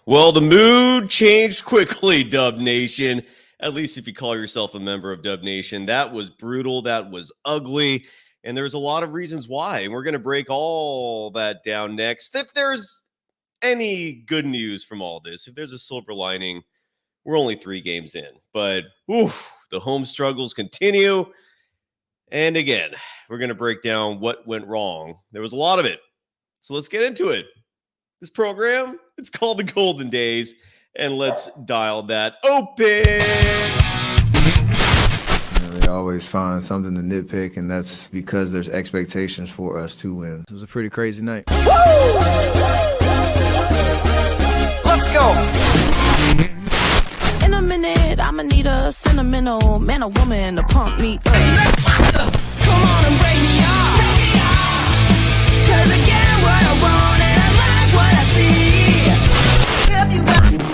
Well, the mood changed quickly, Dub Nation. At least if you call yourself a member of Dub Nation. That was brutal. That was ugly. And there's a lot of reasons why. And we're going to break all that down next. If there's any good news from all this, if there's a silver lining, we're only 3 games in. But the home struggles continue. And again, we're going to break down what went wrong. There was a lot of it. So let's get into it. This program, it's called the Golden Days, and let's dial that open. They always find something to nitpick, and that's because there's expectations for us to win. It was a pretty crazy night. Woo! Let's go. In a minute, I'ma need a sentimental man or woman to pump me up. Come on and break me off. 'Cause I get what I want and I like what I see. If you got please.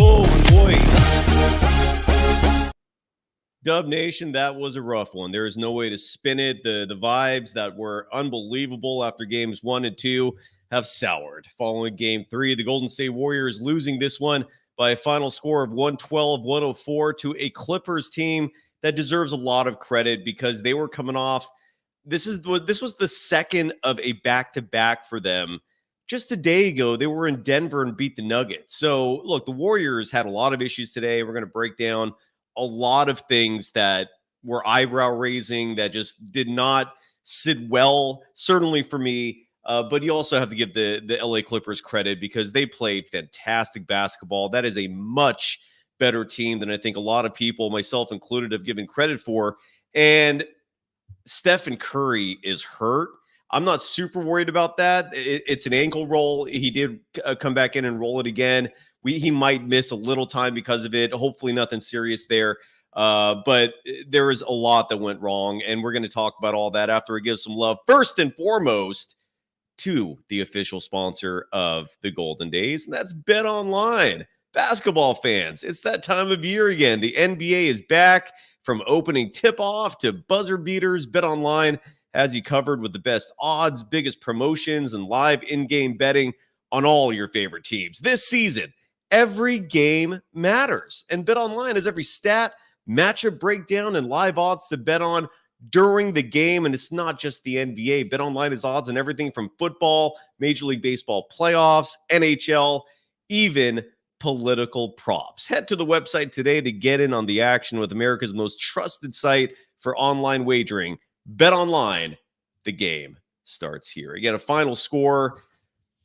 Oh boy. Dub Nation, that was a rough one. There is no way to spin it. The vibes that were unbelievable after games 1 and 2 have soured. Following game 3, the Golden State Warriors losing this one by a final score of 112-104 to a Clippers team that deserves a lot of credit because they were coming off. This was the second of a back-to-back for them. Just a day ago, they were in Denver and beat the Nuggets. So, look, the Warriors had a lot of issues today. We're going to break down a lot of things that were eyebrow-raising, that just did not sit well, certainly for me. But you also have to give the LA Clippers credit because they played fantastic basketball. That is a much better team than I think a lot of people, myself included, have given credit for. And Stephen Curry is hurt. I'm not super worried about that. It's an ankle roll. He did come back in and roll it again. He might miss a little time because of it. Hopefully nothing serious there. But there is a lot that went wrong, and we're going to talk about all that after we give some love. First and foremost, to the official sponsor of the Golden Days, and that's BetOnline. Basketball fans, it's that time of year again. The NBA is back. From opening tip-off to buzzer beaters, BetOnline has you covered with the best odds, biggest promotions, and live in-game betting on all your favorite teams. This season, every game matters, and BetOnline has every stat, matchup breakdown, and live odds to bet on during the game. And it's not just the NBA. BetOnline has odds on everything from football, Major League Baseball playoffs, NHL, even political props. Head to the website today to get in on the action with America's most trusted site for online wagering. BetOnline, the game starts here. Again, a final score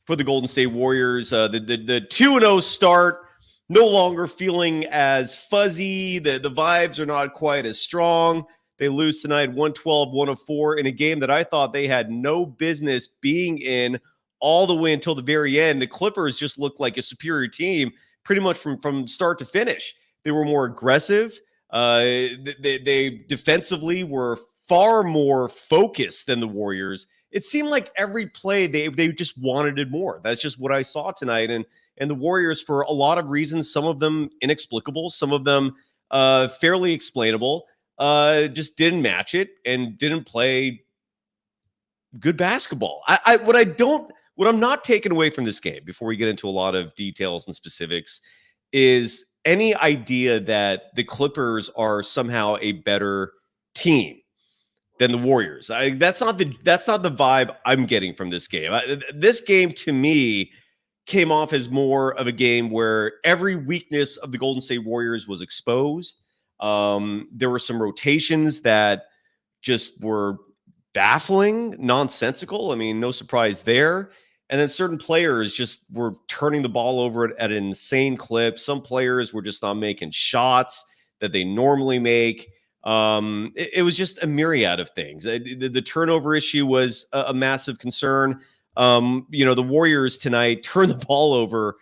for the Golden State Warriors. The 2-0 start, no longer feeling as fuzzy. The vibes are not quite as strong. They lose tonight 112-104 in a game that I thought they had no business being in all the way until the very end. The Clippers just looked like a superior team pretty much from start to finish. They were more aggressive. They defensively were far more focused than the Warriors. It seemed like every play they just wanted it more. That's just what I saw tonight. And the Warriors, for a lot of reasons, some of them inexplicable, some of them fairly explainable, just didn't match it and didn't play good basketball. What I'm not taking away from this game, before we get into a lot of details and specifics, is any idea that the Clippers are somehow a better team than the Warriors. That's not the vibe I'm getting from this game. This game, to me, came off as more of a game where every weakness of the Golden State Warriors was exposed. There were some rotations that just were baffling, nonsensical. I mean, no surprise there. And then certain players just were turning the ball over at an insane clip. Some players were just not making shots that they normally make. It was just a myriad of things. The turnover issue was a massive concern. The Warriors tonight turned the ball over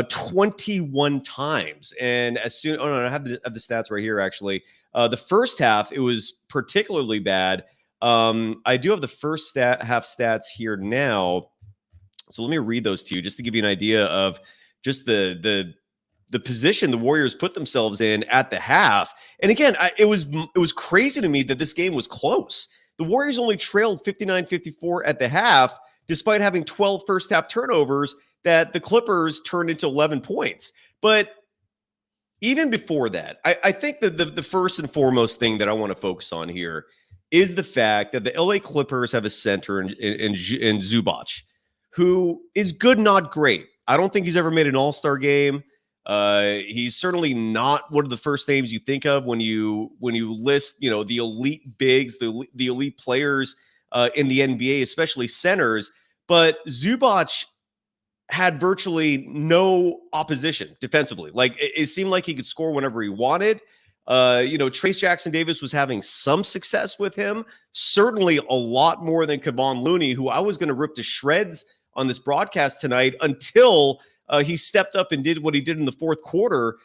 21 times. And as soon, I have the stats right here, actually. The first half, it was particularly bad. I do have the first half stats here now. So let me read those to you just to give you an idea of just the the position the Warriors put themselves in at the half. And again, it was crazy to me that this game was close. The Warriors only trailed 59-54 at the half, despite having 12 first half turnovers that the Clippers turned into 11 points. But even before that, I think that the first and foremost thing that I want to focus on here is the fact that the LA Clippers have a center in Zubac, who is good, not great. I don't think he's ever made an all-star game. He's certainly not one of the first names you think of when you list, the elite bigs, the elite players in the NBA, especially centers. But Zubac had virtually no opposition defensively. Like it seemed like he could score whenever he wanted. Trace Jackson-Davis was having some success with him, certainly a lot more than Kevon Looney, who I was going to rip to shreds on this broadcast tonight until he stepped up and did what he did in the fourth quarter,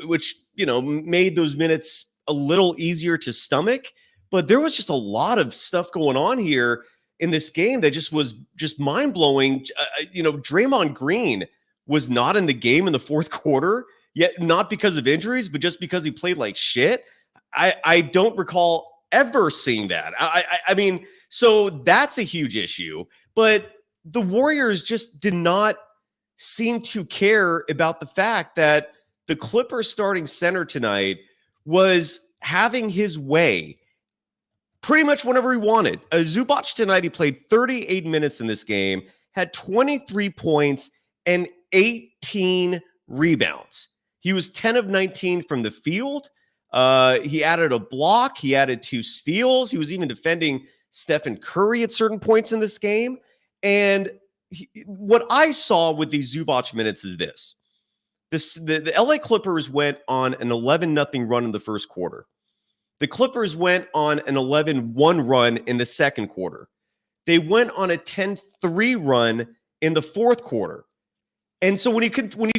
which, made those minutes a little easier to stomach. But there was just a lot of stuff going on here in this game that was mind-blowing. Draymond Green was not in the game in the fourth quarter, yet not because of injuries, but just because he played like shit. I don't recall ever seeing that. I mean, so that's a huge issue. But the Warriors just did not seem to care about the fact that the Clippers starting center tonight was having his way pretty much whenever he wanted. Zubac tonight, he played 38 minutes in this game, had 23 points and 18 rebounds. He was 10 of 19 from the field. He added a block. He added 2 steals. He was even defending Stephen Curry at certain points in this game. And what I saw with these Zubac minutes is this. The LA Clippers went on an 11-0 run in the first quarter. The Clippers went on an 11-1 run in the second quarter. They went on a 10-3 run in the fourth quarter. And so when you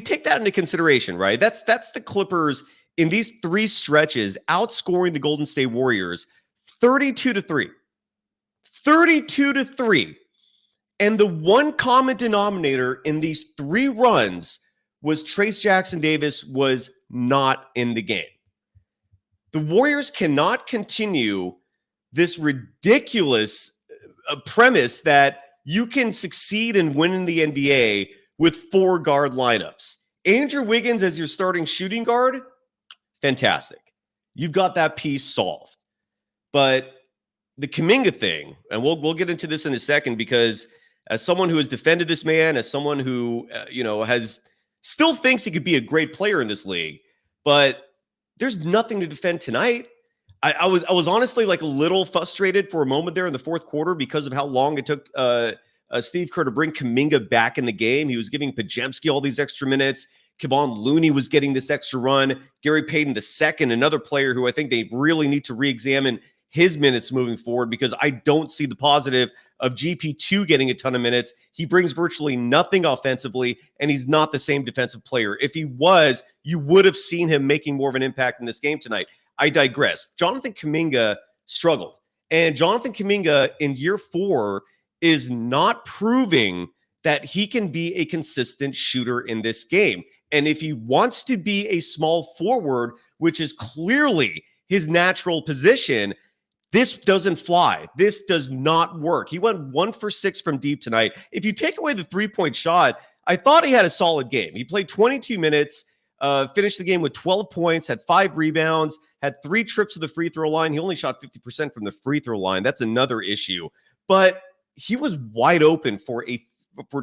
take that into consideration, right, that's the Clippers in these 3 stretches outscoring the Golden State Warriors 32-3. 32-3. And the one common denominator in these 3 runs was Trace Jackson-Davis was not in the game. The Warriors cannot continue this ridiculous premise that you can succeed and win in the NBA with 4 guard lineups. Andrew Wiggins as your starting shooting guard, fantastic. You've got that piece solved. But the Kuminga thing, and we'll get into this in a second, because as someone who has defended this man, as someone who has still thinks he could be a great player in this league, but there's nothing to defend tonight. I was honestly like a little frustrated for a moment there in the fourth quarter because of how long it took Steve Kerr to bring Kuminga back in the game. He was giving Podziemski all these extra minutes. Kevon Looney was getting this extra run. Gary Payton II, another player who I think they really need to re-examine his minutes moving forward, because I don't see the positive of GP2 getting a ton of minutes. He brings virtually nothing offensively, and he's not the same defensive player. If he was, you would have seen him making more of an impact in this game tonight. I digress. Jonathan Kuminga struggled, and Jonathan Kuminga in year 4 is not proving that he can be a consistent shooter in this game. And if he wants to be a small forward, which is clearly his natural position, this doesn't fly. This does not work. He went 1 for 6 from deep tonight. If you take away the 3-point shot, I thought he had a solid game. He played 22 minutes, finished the game with 12 points, had 5 rebounds, had 3 trips to the free throw line. He only shot 50% from the free throw line. That's another issue. But he was wide open for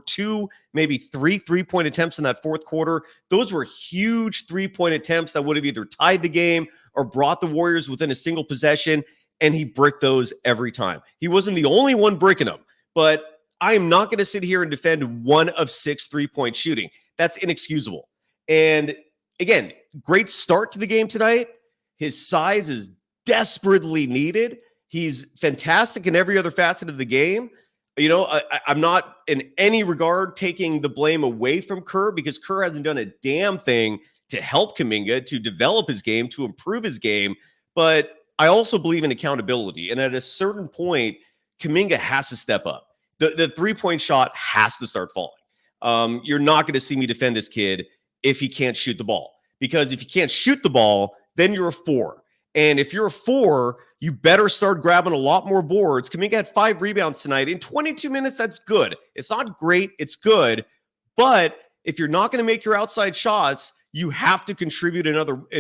2, maybe 3 3-point attempts in that fourth quarter. Those were huge 3-point attempts that would have either tied the game or brought the Warriors within a single possession. And he bricked those every time. He wasn't the only one bricking them, but I am not going to sit here and defend 1 of 6 3-point shooting. That's inexcusable. And again, great start to the game tonight. His size is desperately needed. He's fantastic in every other facet of the game. I'm not in any regard taking the blame away from Kerr, because Kerr hasn't done a damn thing to help Kuminga, to develop his game, to improve his game. But I also believe in accountability. And at a certain point, Kuminga has to step up. The 3-point shot has to start falling. You're not going to see me defend this kid if he can't shoot the ball. Because if you can't shoot the ball, then you're a 4. And if you're a 4, you better start grabbing a lot more boards. Kuminga had 5 rebounds tonight. In 22 minutes, that's good. It's not great. It's good. But if you're not going to make your outside shots, you have to contribute in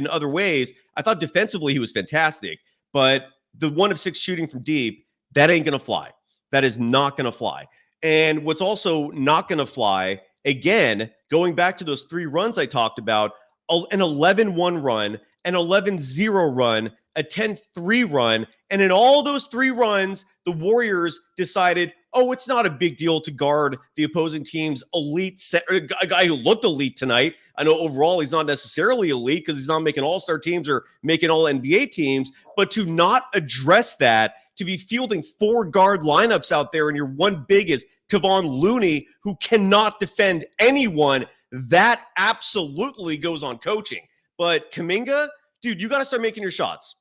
other ways. I thought defensively he was fantastic. But the 1 of 6 shooting from deep, that ain't going to fly. That is not going to fly. And what's also not going to fly, again, going back to those 3 runs I talked about, an 11-1 run, an 11-0 run, a 10-3 run, and in all those 3 runs, the Warriors decided, oh, it's not a big deal to guard the opposing team's elite a guy who looked elite tonight. I know overall he's not necessarily elite because he's not making all-star teams or making all-NBA teams, but to not address that, to be fielding 4 guard lineups out there and your one big is Kevon Looney, who cannot defend anyone, that absolutely goes on coaching. But Kuminga, dude, you got to start making your shots.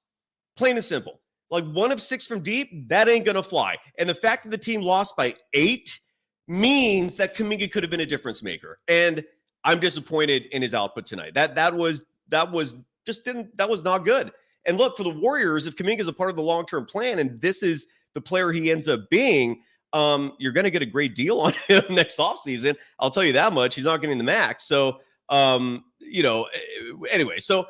Plain and simple. Like 1 of 6 from deep, that ain't going to fly. And the fact that the team lost by 8 means that Kuminga could have been a difference maker. And I'm disappointed in his output tonight. That was not good. And look, for the Warriors, if Kuminga is a part of the long-term plan and this is the player he ends up being, you're going to get a great deal on him next offseason. I'll tell you that much. He's not getting the max. So, anyway. So,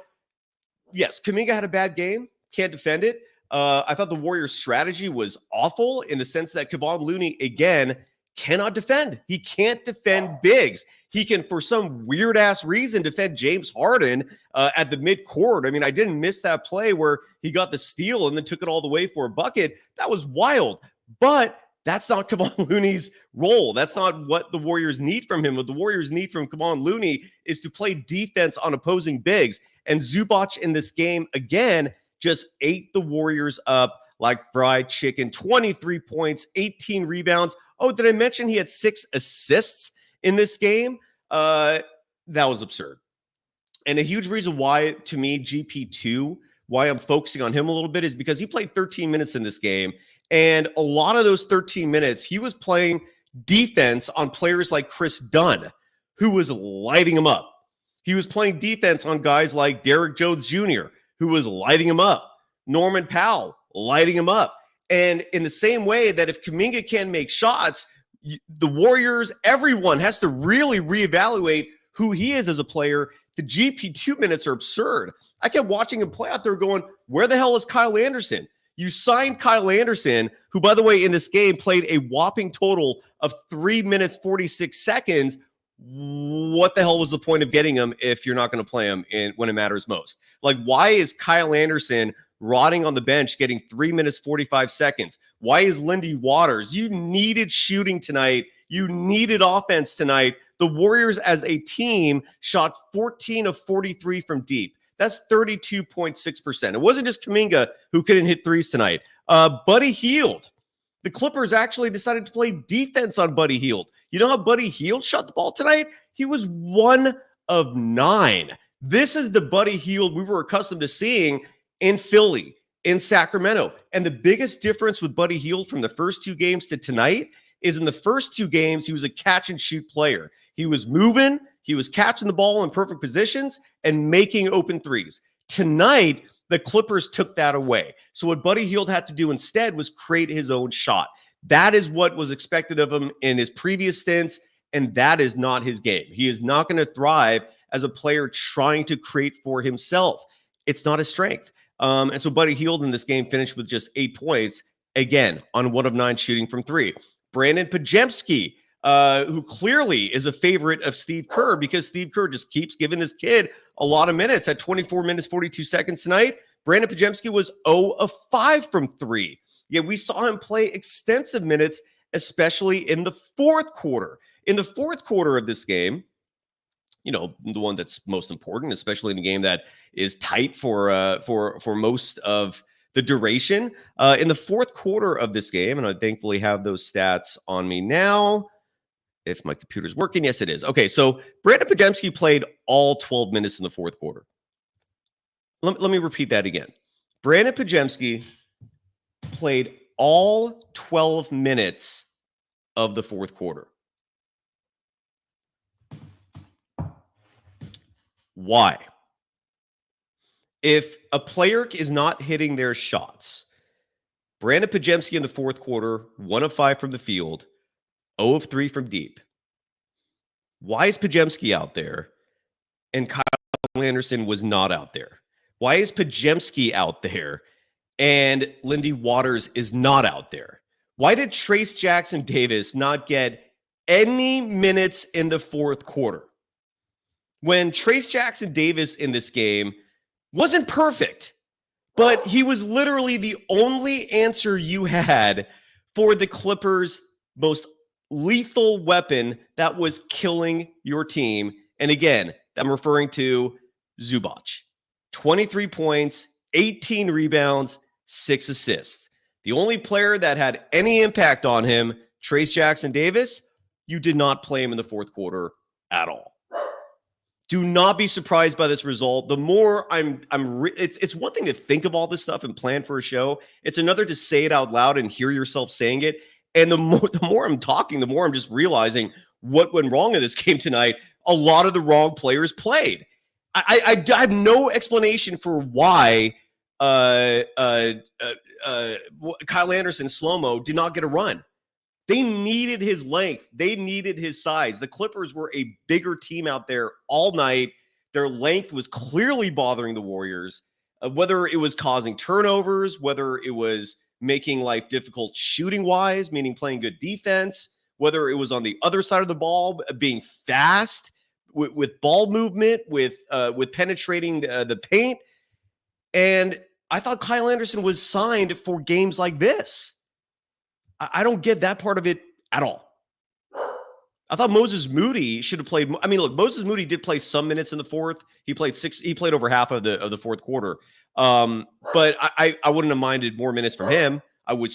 yes, Kuminga had a bad game. Can't defend it. I thought the Warriors' strategy was awful in the sense that Kevon Looney, again, cannot defend. He can't defend bigs. He can, for some weird-ass reason, defend James Harden at the midcourt. I mean, I didn't miss that play where he got the steal and then took it all the way for a bucket. That was wild. But that's not Kevon Looney's role. That's not what the Warriors need from him. What the Warriors need from Kevon Looney is to play defense on opposing bigs. And Zubac in this game, again, just ate the Warriors up like fried chicken. 23 points, 18 rebounds. Oh, did I mention he had 6 assists in this game? That was absurd. And a huge reason why, to me, GP2, why I'm focusing on him a little bit is because he played 13 minutes in this game. And a lot of those 13 minutes, he was playing defense on players like Chris Dunn, who was lighting him up. He was playing defense on guys like Derrick Jones Jr., who was lighting him up. Norman Powell, lighting him up. And in the same way that if Kuminga can make shots, the Warriors, everyone has to really reevaluate who he is as a player. The GP2 minutes are absurd. I kept watching him play out there going, where the hell is Kyle Anderson? You signed Kyle Anderson, who, by the way, in this game played a whopping total of 3 minutes, 46 seconds. What the hell was the point of getting him if you're not going to play him when it matters most? Like, why is Kyle Anderson rotting on the bench getting 3 minutes, 45 seconds? Why is Lindy Waters? You needed shooting tonight. You needed offense tonight. The Warriors as a team shot 14 of 43 from deep. That's 32.6%. It wasn't just Kuminga who couldn't hit threes tonight. Buddy Hield. The Clippers actually decided to play defense on Buddy Hield. You know how Buddy Hield shot the ball tonight? He was 1 of 9. This is the Buddy Hield we were accustomed to seeing in Philly, in Sacramento. And the biggest difference with Buddy Hield from the first 2 games to tonight is in the first 2 games, he was a catch-and-shoot player. He was moving, he was catching the ball in perfect positions and making open threes. Tonight, the Clippers took that away. So what Buddy Hield had to do instead was create his own shot. That is what was expected of him in his previous stints, and that is not his game. He is not going to thrive as a player trying to create for himself. It's not his strength. And so Buddy Hield in this game finished with just 8 points, again, on 1 of 9 shooting from 3. Brandon Podziemski, who clearly is a favorite of Steve Kerr because Steve Kerr just keeps giving this kid a lot of minutes. At 24 minutes, 42 seconds tonight, Brandon Podziemski was 0 of 5 from 3. Yet we saw him play extensive minutes, especially in the fourth quarter. In the fourth quarter of this game, you know, the one that's most important, especially in a game that is tight for most of the duration. In the fourth quarter of this game, and I thankfully have those stats on me now. If my computer's working, yes, it is. Okay, so Brandon Podziemski played all 12 minutes in the fourth quarter. Let me repeat that again. Brandon Podziemski played all 12 minutes of the fourth quarter. Why? If a player is not hitting their shots, Brandon Podziemski in the fourth quarter, 1 of 5 from the field, 0 of 3 from deep. Why is Podziemski out there and Kyle Anderson was not out there? Why is Podziemski out there and Lindy Waters is not out there? Why did Trayce Jackson-Davis not get any minutes in the fourth quarter? When Trayce Jackson-Davis in this game wasn't perfect, but he was literally the only answer you had for the Clippers' most lethal weapon that was killing your team. And again, I'm referring to Zubac. 23 points, 18 rebounds, 6 assists. The only player that had any impact on him, Trayce Jackson-Davis, you did not play him in the fourth quarter at all. Do not be surprised by this result. The more it's one thing to think of all this stuff and plan for a show. It's another to say it out loud and hear yourself saying it. And the more I'm talking, the more I'm just realizing what went wrong in this game tonight. A lot of the wrong players played. I have no explanation for why Kyle Anderson, slow-mo, did not get a run. They needed his length. They needed his size. The Clippers were a bigger team out there all night. Their length was clearly bothering the Warriors, whether it was causing turnovers, whether it was making life difficult shooting-wise, meaning playing good defense, whether it was on the other side of the ball, being fast, with ball movement, with penetrating the paint. And I thought Kyle Anderson was signed for games like this. I don't get that part of it at all. I thought Moses Moody should have played. I mean, look, Moses Moody did play some minutes in the fourth. He played over half of the fourth quarter. But I wouldn't have minded more minutes from him. I would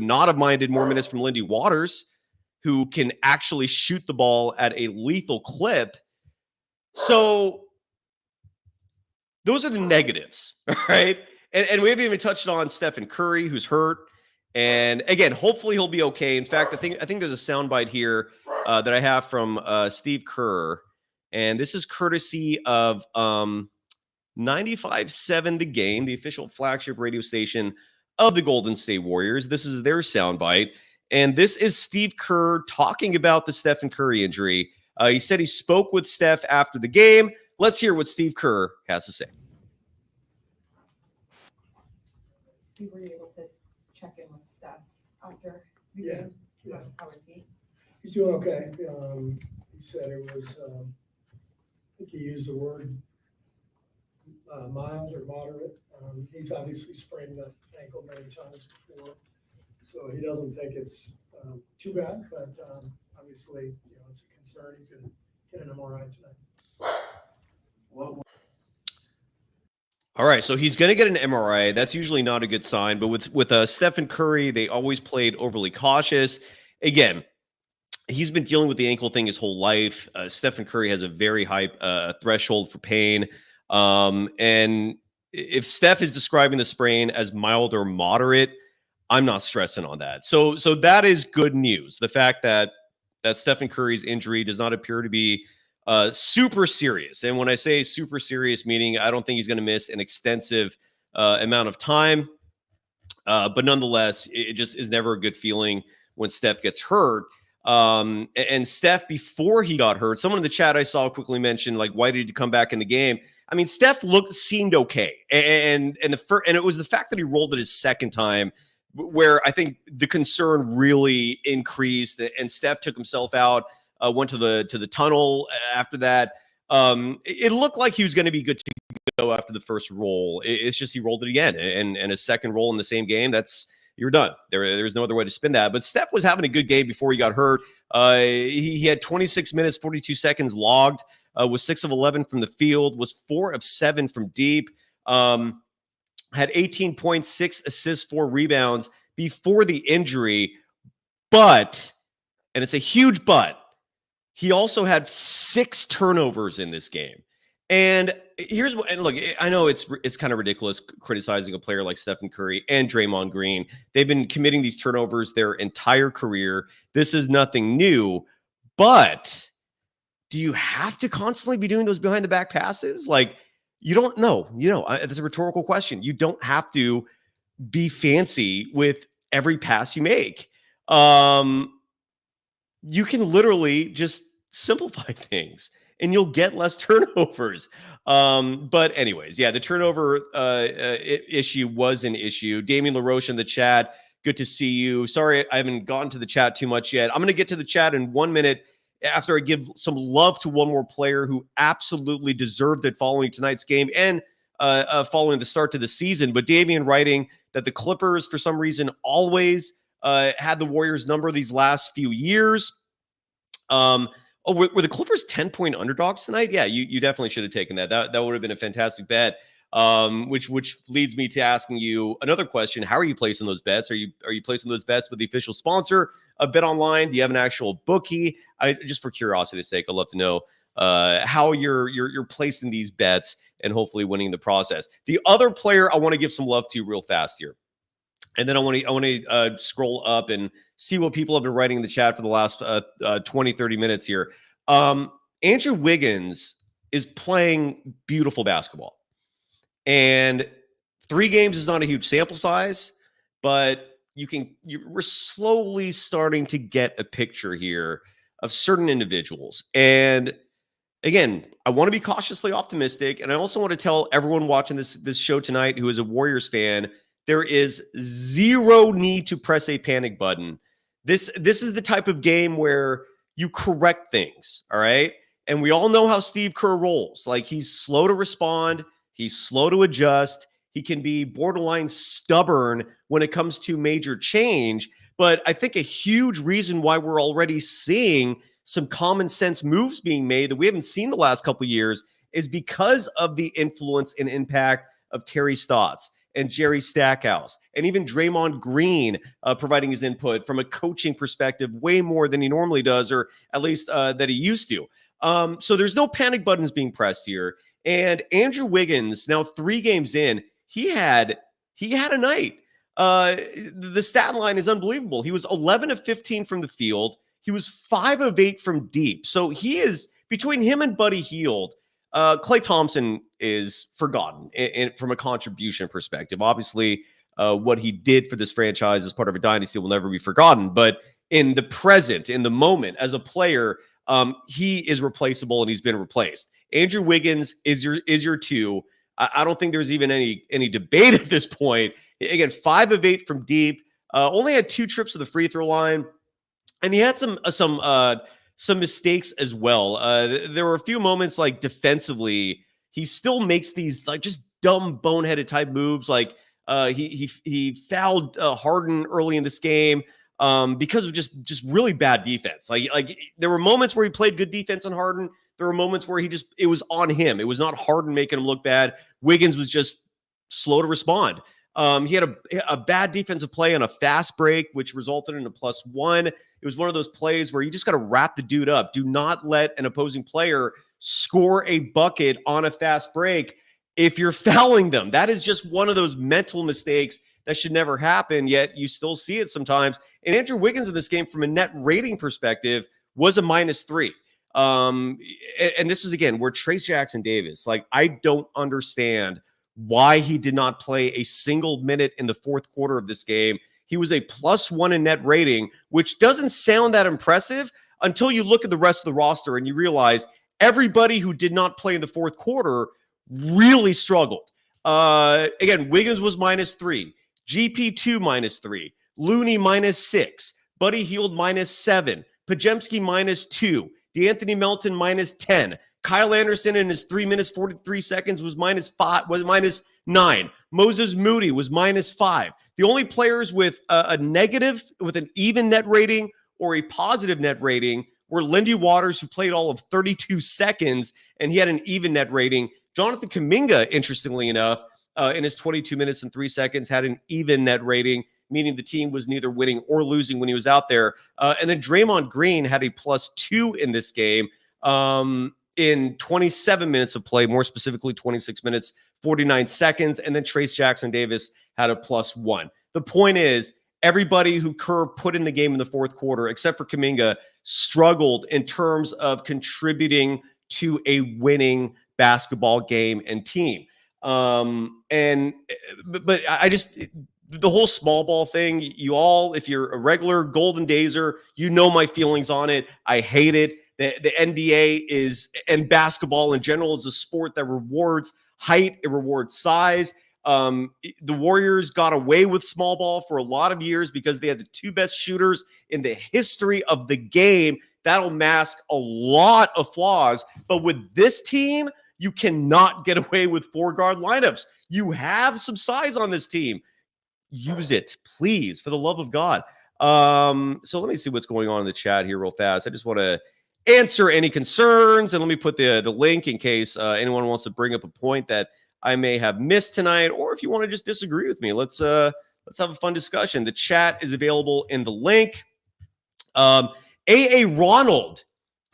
not have minded more minutes from Lindy Waters, who can actually shoot the ball at a lethal clip. So those are the negatives, all right? And we haven't even touched on Stephen Curry, who's hurt. And again, hopefully he'll be okay. In fact, I think there's a soundbite here that I have from Steve Kerr, and this is courtesy of 95.7 The Game, the official flagship radio station of the Golden State Warriors. This is their soundbite, and this is Steve Kerr talking about the Stephen Curry injury. He said he spoke with Steph after the game. Let's hear what Steve Kerr has to say. Steve, were you able to check in with Steph after the game? Yeah. How is he? He's doing okay. He said it was, I think he used the word mild or moderate. He's obviously sprained the ankle many times before, so he doesn't think it's too bad, but obviously, it's a concern. He's going to get an MRI tonight. All right, so he's going to get an MRI. That's usually not a good sign. But with Stephen Curry, they always played overly cautious. Again, he's been dealing with the ankle thing his whole life. Stephen Curry has a very high threshold for pain. And if Steph is describing the sprain as mild or moderate, I'm not stressing on that. So that is good news. The fact that Stephen Curry's injury does not appear to be super serious. And when I say super serious, meaning I don't think he's going to miss an extensive amount of time. But nonetheless, it just is never a good feeling when Steph gets hurt. And Steph, before he got hurt, someone in the chat I saw quickly mentioned, like, why did he come back in the game? I mean, Steph seemed okay. And it was the fact that he rolled it his second time where I think the concern really increased, and Steph took himself out. Went to the tunnel after that. It looked like he was going to be good to go after the first roll. It's just he rolled it again, and a second roll in the same game. You're done. There's no other way to spin that. But Steph was having a good game before he got hurt. He had 26 minutes, 42 seconds logged, was 6 of 11 from the field, was 4 of 7 from deep, had 18 points, 6 assists, 4 rebounds before the injury. But, and it's a huge but, he also had 6 turnovers in this game. And here's what, and look, I know it's kind of ridiculous criticizing a player like Stephen Curry and Draymond Green. They've been committing these turnovers their entire career. This is nothing new, but do you have to constantly be doing those behind the back passes? Like, you don't know. That's a rhetorical question. You don't have to be fancy with every pass you make. You can literally just simplify things and you'll get less turnovers. But anyways, yeah, the turnover issue was an issue. Damian LaRoche in the chat, good to see you. Sorry, I haven't gotten to the chat too much yet. I'm going to get to the chat in 1 minute after I give some love to one more player who absolutely deserved it following tonight's game and following the start to the season. But Damian writing that the Clippers, for some reason, always had the Warriors number these last few years. Were the Clippers 10-point underdogs tonight? Yeah, you definitely should have taken that. That would have been a fantastic bet. Which leads me to asking you another question. How are you placing those bets? Are you placing those bets with the official sponsor of Bet Online? Do you have an actual bookie? Just for curiosity's sake, I'd love to know how you're placing these bets and hopefully winning the process. The other player I want to give some love to real fast here, and then I want to scroll up and see what people have been writing in the chat for the last 20, 30 minutes here. Andrew Wiggins is playing beautiful basketball. And 3 games is not a huge sample size, but we're slowly starting to get a picture here of certain individuals. And again, I want to be cautiously optimistic. And I also want to tell everyone watching this show tonight who is a Warriors fan, there is zero need to press a panic button. This is the type of game where you correct things, all right? And we all know how Steve Kerr rolls. Like, he's slow to respond. He's slow to adjust. He can be borderline stubborn when it comes to major change. But I think a huge reason why we're already seeing some common sense moves being made that we haven't seen the last couple of years is because of the influence and impact of Terry Stotts and Jerry Stackhouse, and even Draymond Green providing his input from a coaching perspective way more than he normally does, or at least that he used to. So there's no panic buttons being pressed here. And Andrew Wiggins, now 3 games in, he had a night. The stat line is unbelievable. He was 11 of 15 from the field. He was 5 of 8 from deep. So he is, between him and Buddy Hield, Klay Thompson is forgotten from a contribution perspective. Obviously, what he did for this franchise as part of a dynasty will never be forgotten. But in the present, in the moment, as a player, he is replaceable and he's been replaced. Andrew Wiggins is your 2. I don't think there's even any debate at this point. Again, 5 of 8 from deep. Only had 2 trips to the free throw line, and he had some mistakes as well. There were a few moments, like defensively, he still makes these like just dumb boneheaded type moves. Like he fouled Harden early in this game because of just really bad defense. Like there were moments where he played good defense on Harden. There were moments where it was on him. It was not Harden making him look bad. Wiggins was just slow to respond. He had a bad defensive play on a fast break, which resulted in a +1. It was one of those plays where you just got to wrap the dude up. Do not let an opposing player score a bucket on a fast break if you're fouling them. That is just one of those mental mistakes that should never happen, yet you still see it sometimes. And Andrew Wiggins in this game, from a net rating perspective, was a -3. And this is, again, where Trayce Jackson-Davis, like, I don't understand why he did not play a single minute in the fourth quarter of this game. He was a +1 in net rating, which doesn't sound that impressive until you look at the rest of the roster and you realize everybody who did not play in the fourth quarter really struggled. Again, Wiggins was -3, GP2 -3, Looney -6, Buddy Hield -7, Podziemski -2, DeAnthony Melton -10, Kyle Anderson in his 3 minutes 43 seconds was -9. Moses Moody was -5. The only players with a negative, with an even net rating or a positive net rating, were Lindy Waters, who played all of 32 seconds, and he had an even net rating. Jonathan Kuminga, interestingly enough, in his 22 minutes and 3 seconds, had an even net rating, meaning the team was neither winning or losing when he was out there. And then Draymond Green had a +2 in this game in 27 minutes of play, more specifically 26 minutes, 49 seconds. And then Trayce Jackson-Davis had a +1. The point is, everybody who Kerr put in the game in the fourth quarter, except for Kuminga, struggled in terms of contributing to a winning basketball game and team. But I just, the whole small ball thing, you all, if you're a regular Golden Dazer, you know my feelings on it. I hate it. The NBA is, and basketball in general, is a sport that rewards height, it rewards size. The Warriors got away with small ball for a lot of years because they had the 2 best shooters in the history of the game. That'll mask a lot of flaws. But with this team, you cannot get away with 4-guard lineups. You have some size on this team. Use it, please, for the love of God. So let me see what's going on in the chat here real fast. I just want to answer any concerns, and let me put the link in case anyone wants to bring up a point that I may have missed tonight, or if you want to just disagree with me. Let's have a fun discussion. The chat is available in the link. A.A. Ronald,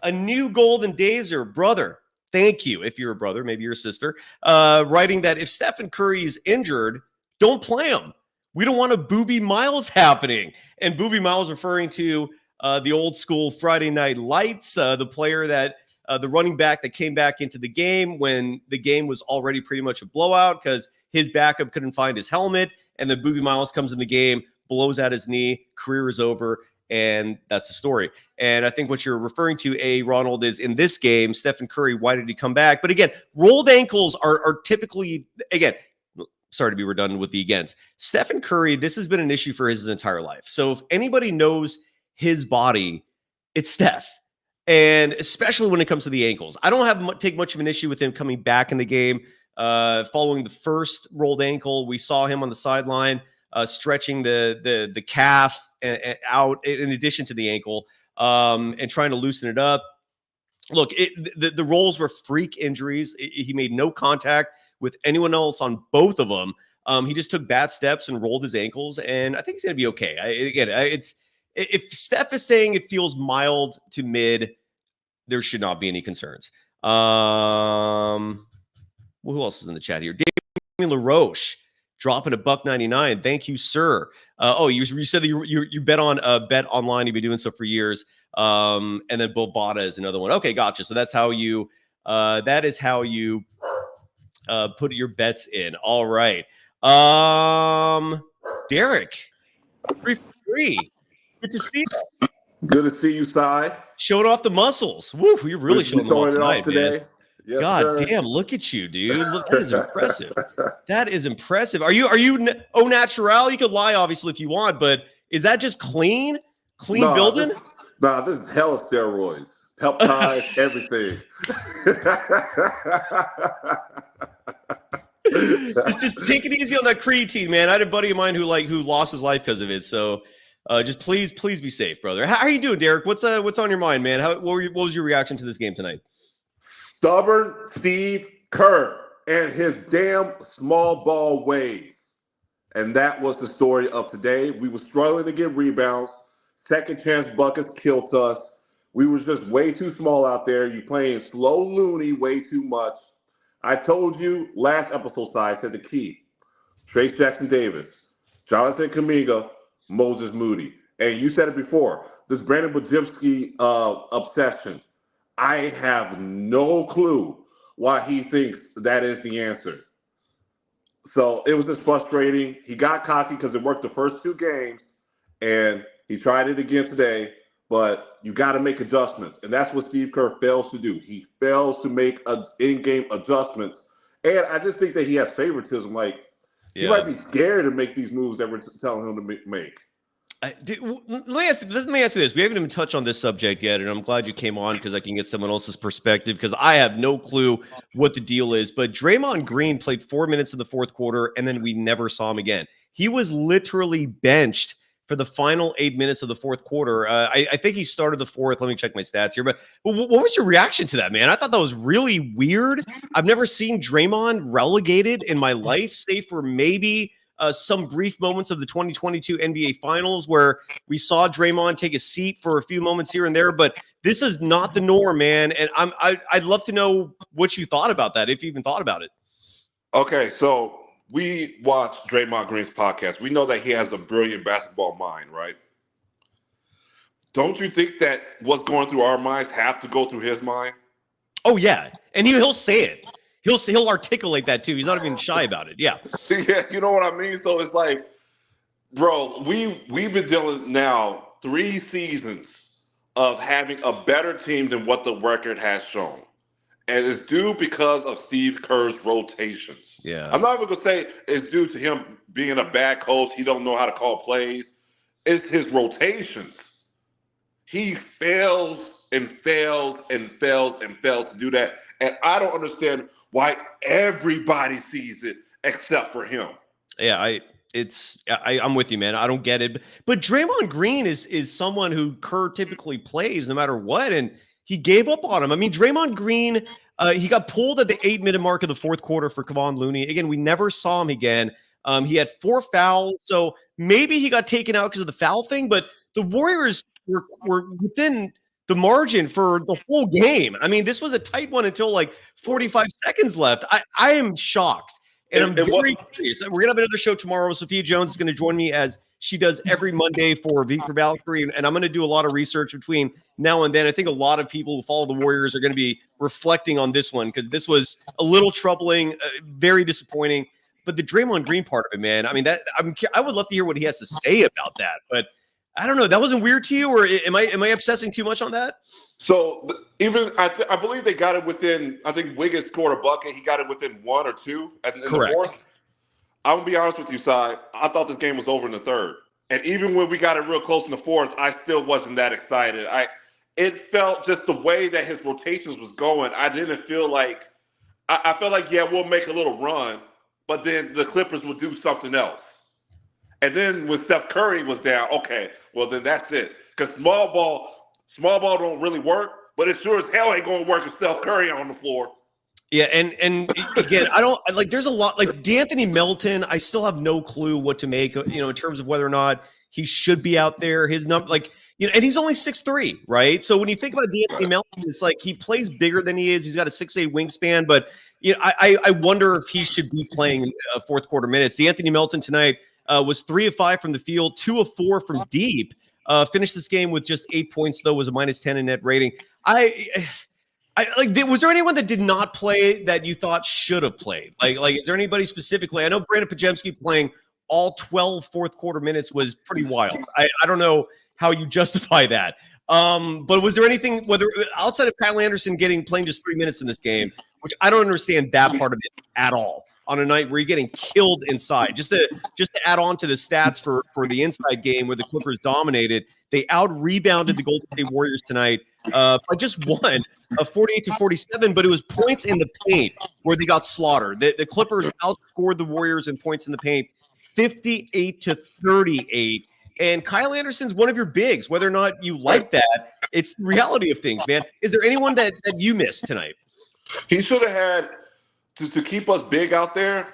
a new Golden Dazer, brother. Thank you. If you're a brother, maybe you're a sister, writing that if Stephen Curry is injured, don't play him. We don't want a Booby Miles happening. And Booby Miles referring to the old school Friday Night Lights, the player that, the running back that came back into the game when the game was already pretty much a blowout because his backup couldn't find his helmet. And then Booby Miles comes in the game, blows out his knee, career is over. And that's the story. And I think what you're referring to, A. Ronald, is in this game, Stephen Curry, why did he come back? But again, rolled ankles are typically, again, sorry to be redundant with the against. Stephen Curry, this has been an issue for his entire life. So if anybody knows his body, it's Steph. And especially when it comes to the ankles. I don't take much of an issue with him coming back in the game. Following the first rolled ankle, we saw him on the sideline stretching the calf out in addition to the ankle and trying to loosen it up. Look, the rolls were freak injuries. He made no contact with anyone else on both of them. He just took bad steps and rolled his ankles, and I think he's going to be okay. If Steph is saying it feels mild to mid, there should not be any concerns. Who else is in the chat here? Damian LaRoche dropping $1.99. Thank you, sir. You said that you bet on Bet Online. You've been doing so for years. And then Bobata is another one. Okay, gotcha. So that's how you that is how you put your bets in. All right. Derek, 3-3. Good to see you. Good to see you, Cy. Showing off the muscles. Woo, you're really showing them off tonight, today. Man. Yes, God sir. Damn, look at you, dude. Look, that is impressive. That is impressive. Are you au natural? You could lie, obviously, if you want, but is that just clean building? This is hella steroids. Peptides, everything. Just take it easy on that creatine, man. I had a buddy of mine who lost his life because of it. So just please be safe, brother. How are you doing, Derek? What's on your mind, man? What was your reaction to this game tonight? Stubborn Steve Kerr and his damn small ball ways. And that was the story of today. We were struggling to get rebounds. Second chance buckets killed us. We was just way too small out there. You playing slow Looney way too much. I told you last episode, I said the key. Trace Jackson-Davis, Jonathan Kuminga, Moses Moody. And you said it before, this Brandon Podziemski obsession. I have no clue why he thinks that is the answer. So it was just frustrating. He got cocky because it worked the first 2 games, and he tried it again today, but you got to make adjustments. And that's what Steve Kerr fails to do. He fails to make in-game adjustments. And I just think that he has favoritism. He might be scared to make these moves that we're telling him to make. Let me ask you this. We haven't even touched on this subject yet, and I'm glad you came on because I can get someone else's perspective because I have no clue what the deal is. But Draymond Green played 4 minutes in the fourth quarter, and then we never saw him again. He was literally benched for the final 8 minutes of the fourth quarter. I think he started the fourth. Let me check my stats here. But what was your reaction to that, man? I thought that was really weird. I've never seen Draymond relegated in my life, save for maybe some brief moments of the 2022 NBA Finals where we saw Draymond take a seat for a few moments here and there, but this is not the norm, man. And I'd love to know what you thought about that, if you even thought about it. Okay, so we watched Draymond Green's podcast. We know that he has a brilliant basketball mind, right? Don't you think that what's going through our minds have to go through his mind? Oh yeah, and he'll say it. He'll articulate that too. He's not even shy about it. Yeah. Yeah, you know what I mean? So it's like, bro, we've been dealing now 3 seasons of having a better team than what the record has shown. And it's due because of Steve Kerr's rotations. Yeah. I'm not even going to say it's due to him being a bad coach. He don't know how to call plays. It's his rotations. He fails and fails and fails and fails to do that. And I don't understand why everybody sees it except for him. Yeah, I'm with you, man. I don't get it. But Draymond Green is someone who Kerr typically plays no matter what, and he gave up on him. I mean, Draymond Green, he got pulled at the 8-minute mark of the fourth quarter for Kevon Looney. Again, we never saw him again. He had 4 fouls, so maybe he got taken out because of the foul thing, but the Warriors were within the margin for the whole game. I mean, this was a tight one until like 45 seconds left. I am shocked. And I'm very curious. We're going to have another show tomorrow. Sophia Jones is going to join me as she does every Monday for V for Valkyrie. And I'm going to do a lot of research between now and then. I think a lot of people who follow the Warriors are going to be reflecting on this one because this was a little troubling, very disappointing. But the Draymond Green part of it, man, I mean, I would love to hear what he has to say about that. But I don't know. That wasn't weird to you, or am I obsessing too much on that? So I believe they got it within. I think Wiggins scored a bucket. He got it within 1 or 2 in the fourth. I'm gonna be honest with you, Cy. I thought this game was over in the third, and even when we got it real close in the fourth, I still wasn't that excited. It felt just the way that his rotations was going. I didn't feel like I felt like we'll make a little run, but then the Clippers would do something else. And then when Steph Curry was down, okay, well then that's it. Because small ball don't really work, but it sure as hell ain't gonna work with Steph Curry on the floor. Yeah, and again, I don't like. There's a lot like D'Anthony Melton. I still have no clue what to make, in terms of whether or not he should be out there. His number, and he's only 6'3", right? So when you think about D'Anthony Melton, it's like he plays bigger than he is. He's got a 6'8" wingspan, but I wonder if he should be playing fourth quarter minutes. D'Anthony Melton tonight was 3 of 5 from the field, 2 of 4 from deep. Finished this game with just 8 points, though, was a -10 in net rating. Was there anyone that did not play that you thought should have played? Like, is there anybody specifically? I know Brandon Podziemski playing all 12 fourth quarter minutes was pretty wild. I don't know how you justify that. But was there anything, whether outside of Kyle Anderson playing just 3 minutes in this game, which I don't understand that part of it at all, on a night where you're getting killed inside. Just to add on to the stats for the inside game where the Clippers dominated, they out-rebounded the Golden State Warriors tonight by just 1, 48-47, but it was points in the paint where they got slaughtered. The Clippers outscored the Warriors in points in the paint 58-38. And Kyle Anderson's one of your bigs. Whether or not you like that, it's the reality of things, man. Is there anyone that you missed tonight? He should have had to keep us big out there.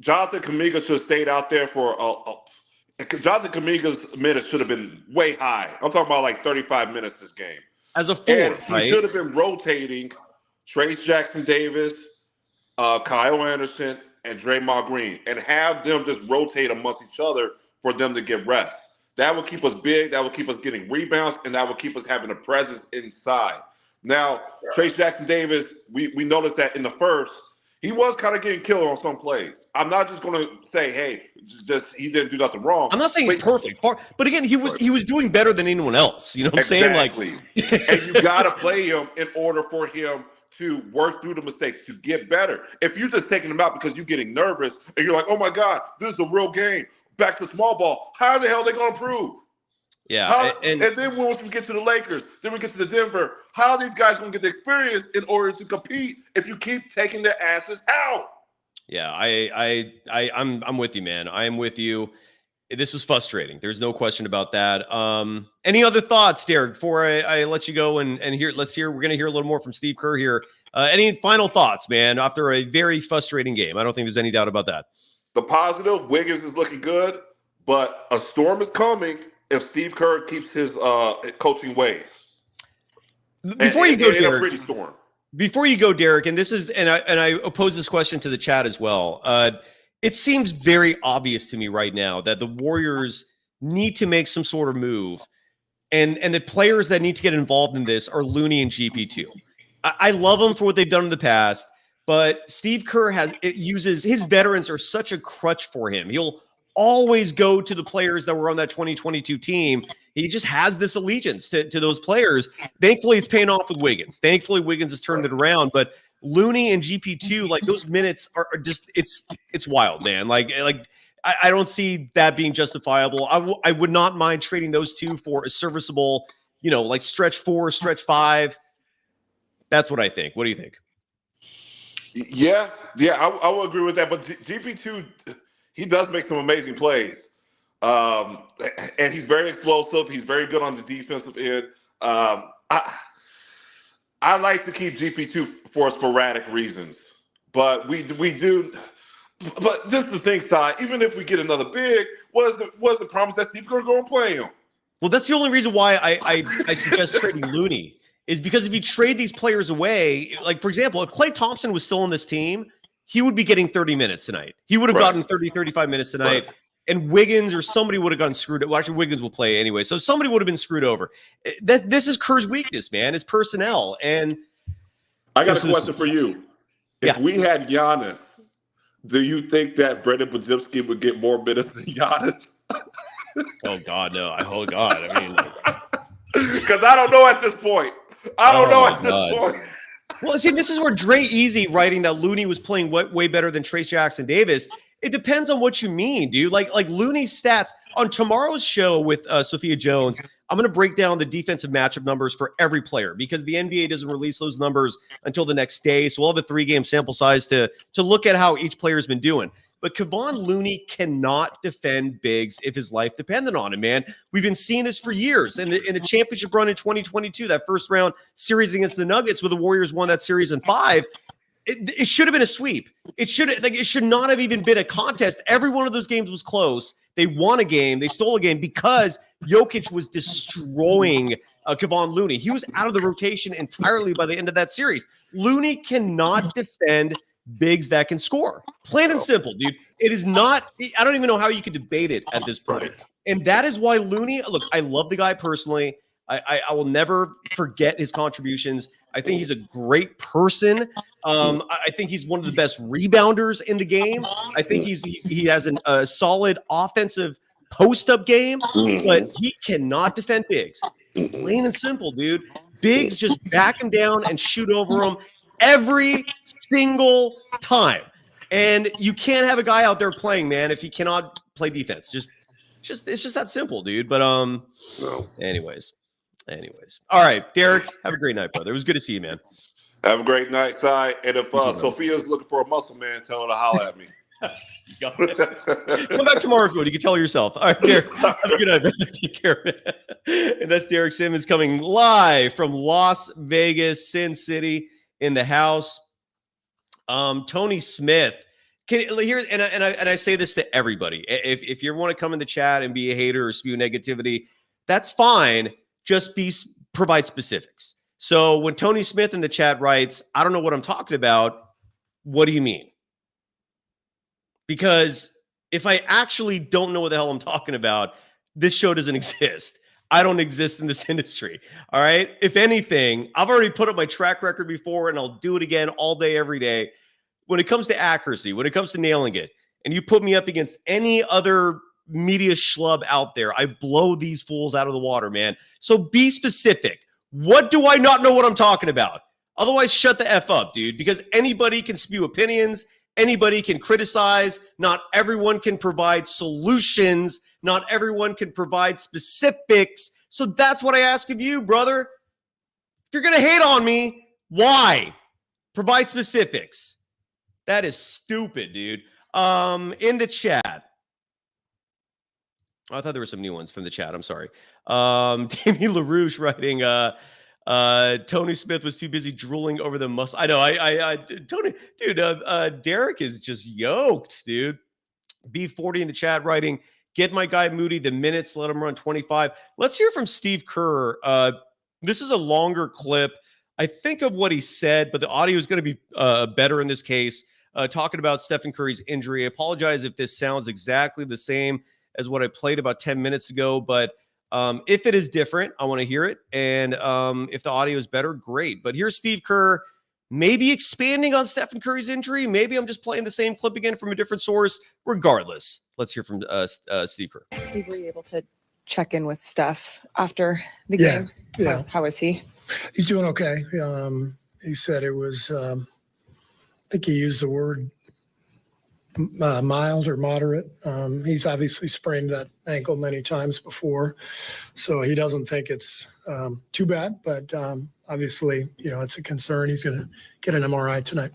Jonathan Kuminga should have stayed out there for Jonathan Kuminga's minutes should have been way high. I'm talking about like 35 minutes this game. As a 4, right? He should have been rotating Trace Jackson-Davis, Kyle Anderson, and Draymond Green, and have them just rotate amongst each other for them to get rest. That would keep us big. That would keep us getting rebounds, and that would keep us having a presence inside. Now, Trace Jackson-Davis, we noticed that in the first, he was kind of getting killed on some plays. I'm not just going to say, hey, he didn't do nothing wrong. I'm not saying he's perfect, but again, he was doing better than anyone else. You know what I'm saying? And you got to play him in order for him to work through the mistakes, to get better. If you're just taking him out because you're getting nervous and you're like, oh my God, this is a real game, back to small ball, how the hell are they going to improve? Yeah. And then once we get to the Lakers, then we get to the Denver, how are these guys going to get the experience in order to compete if you keep taking their asses out? Yeah, I'm with you, man. I am with you. This was frustrating. There's no question about that. Any other thoughts, Derek, before I let you go and hear? We're going to hear a little more from Steve Kerr here. Any final thoughts, man, after a very frustrating game? I don't think there's any doubt about that. The positive, Wiggins is looking good, but a storm is coming if Steve Kerr keeps his coaching ways. Before you go, Derek, pretty storm. Before you go, Derek, and I oppose this question to the chat as well. It seems very obvious to me right now that the Warriors need to make some sort of move. And the players that need to get involved in this are Looney and GP2. I love them for what they've done in the past, but Steve Kerr uses his veterans are such a crutch for him. He'll always go to the players that were on that 2022 team. He just has this allegiance to those players. Thankfully, it's paying off with Wiggins. Thankfully, Wiggins has turned it around, but Looney and GP2, like those minutes are just it's wild, man. Like I don't see that being justifiable. I would not mind trading those two for a serviceable, like stretch 4, stretch 5. That's what I think. What do you think? Yeah, I will agree with that. But GP2, he does make some amazing plays. And he's very explosive. He's very good on the defensive end. I like to keep GP2 for sporadic reasons. But we do. But this is the thing, Si. Even if we get another big, was the promise that Steve's going to go and play him? Well, that's the only reason why I suggest trading Looney. Is because if you trade these players away, like, for example, if Klay Thompson was still on this team, he would be getting 30 minutes tonight. He would have gotten 30, 35 minutes tonight. Right. And Wiggins or somebody would have gotten screwed. Well, actually, Wiggins will play anyway. So somebody would have been screwed over. This is Kerr's weakness, man. His personnel. And I got a question for you. If yeah. we had Giannis, do you think that Brandon Podziemski would get more minutes than Giannis? Oh, God, no. Oh, God. I mean, because I don't know at this point. I don't know at this point. Well, see, this is where Dre Easy writing that Looney was playing way better than Trace Jackson Davis. It depends on what you mean, dude. Like Looney's stats on tomorrow's show with Sophia Jones. I'm going to break down the defensive matchup numbers for every player because the NBA doesn't release those numbers until the next day. So we'll have a 3-game sample size to look at how each player has been doing. But Kevon Looney cannot defend bigs if his life depended on him, man. We've been seeing this for years. In the championship run in 2022, that first round series against the Nuggets, where the Warriors won that series in 5, it should have been a sweep. It should not have even been a contest. Every one of those games was close. They won a game. They stole a game because Jokic was destroying Kevon Looney. He was out of the rotation entirely by the end of that series. Looney cannot defend bigs that can score. Plain and simple, dude. It is not, I don't even know how you could debate it at this point. And that is why Looney, look, I love the guy personally. I will never forget his contributions. I think he's a great person. I think he's one of the best rebounders in the game. I think he has a solid offensive post-up game, but he cannot defend bigs. Plain and simple, dude. Bigs just back him down and shoot over him every single time. And you can't have a guy out there playing, man, if he cannot play defense. It's just that simple, dude. But no. Anyways. All right, Derek, have a great night, brother. It was good to see you, man. Have a great night, Si. And if Sophia's looking for a muscle man, tell her to holler at me. You got it. Come back tomorrow if you want. You can tell her yourself. All right, Derek, have a good night, brother. Take care, man. And that's Derek Simmons coming live from Las Vegas, Sin City, in the house. Tony Smith. I say this to everybody. If you want to come in the chat and be a hater or spew negativity, that's fine. Just provide specifics. So when Tony Smith in the chat writes, I don't know what I'm talking about, what do you mean? Because if I actually don't know what the hell I'm talking about, this show doesn't exist. I don't exist in this industry. All right. If anything, I've already put up my track record before and I'll do it again all day, every day. When it comes to accuracy, when it comes to nailing it, and you put me up against any other media schlub out there, I blow these fools out of the water, man. So be specific. What do I not know what I'm talking about? Otherwise, shut the F up, dude, because anybody can spew opinions. Anybody can criticize. Not everyone can provide solutions. Not everyone can provide specifics. So that's what I ask of you, brother. If you're going to hate on me, why? Provide specifics. That is stupid, dude. In the chat. I thought there were some new ones from the chat. I'm sorry. Damien LaRouche writing, Tony Smith was too busy drooling over the muscle. I know. Tony, dude, Derek is just yoked, dude. B40 in the chat writing, get my guy Moody the minutes, let him run 25. Let's hear from Steve Kerr. This is a longer clip. I think of what he said, but the audio is going to be better in this case. Talking about Stephen Curry's injury. I apologize if this sounds exactly the same as what I played about 10 minutes ago, but If it is different, I want to hear it. And if the audio is better, great. But here's Steve Kerr maybe expanding on Stephen Curry's injury. Maybe I'm just playing the same clip again from a different source. Regardless, let's hear from Steve Kerr. Steve, were you able to check in with Steph after the game? Yeah. How is he? He's doing okay. He said it was, I think he used the word mild or moderate. He's obviously sprained that ankle many times before, so he doesn't think it's too bad, but obviously, it's a concern. He's going to get an MRI tonight.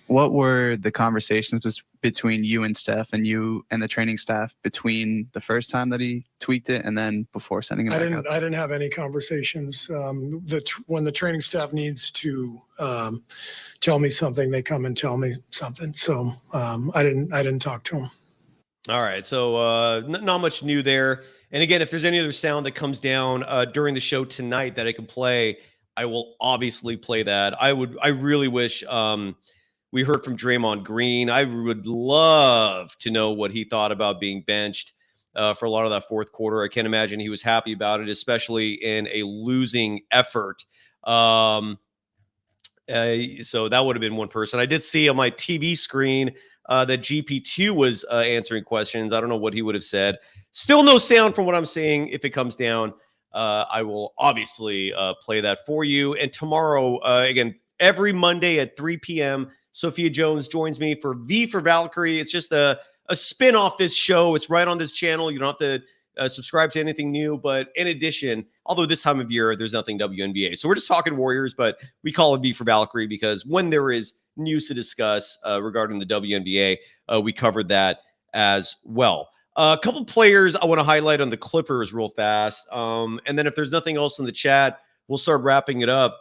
What were the conversations between you and Steph and you and the training staff between the first time that he tweaked it and then before sending it back out? I didn't have any conversations. When the training staff needs to tell me something, they come and tell me something. So I didn't talk to him. All right. So not much new there. And again, if there's any other sound that comes down during the show tonight that I can play, I will obviously play that. I really wish we heard from Draymond Green. I would love to know what he thought about being benched for a lot of that fourth quarter. I can't imagine he was happy about it, especially in a losing effort. So that would have been one person. I did see on my TV screen that GP2 was answering questions. I don't know what he would have said. Still no sound from what I'm seeing. If it comes down, I will obviously play that for you. And tomorrow, again, every Monday at 3 p.m., Sophia Jones joins me for V for Valkyrie. It's just a spin off this show. It's right on this channel. You don't have to subscribe to anything new. But in addition, although this time of year, there's nothing WNBA. So we're just talking Warriors, but we call it V for Valkyrie because when there is news to discuss regarding the WNBA, we covered that as well. A couple players I want to highlight on the Clippers real fast. And then if there's nothing else in the chat, we'll start wrapping it up.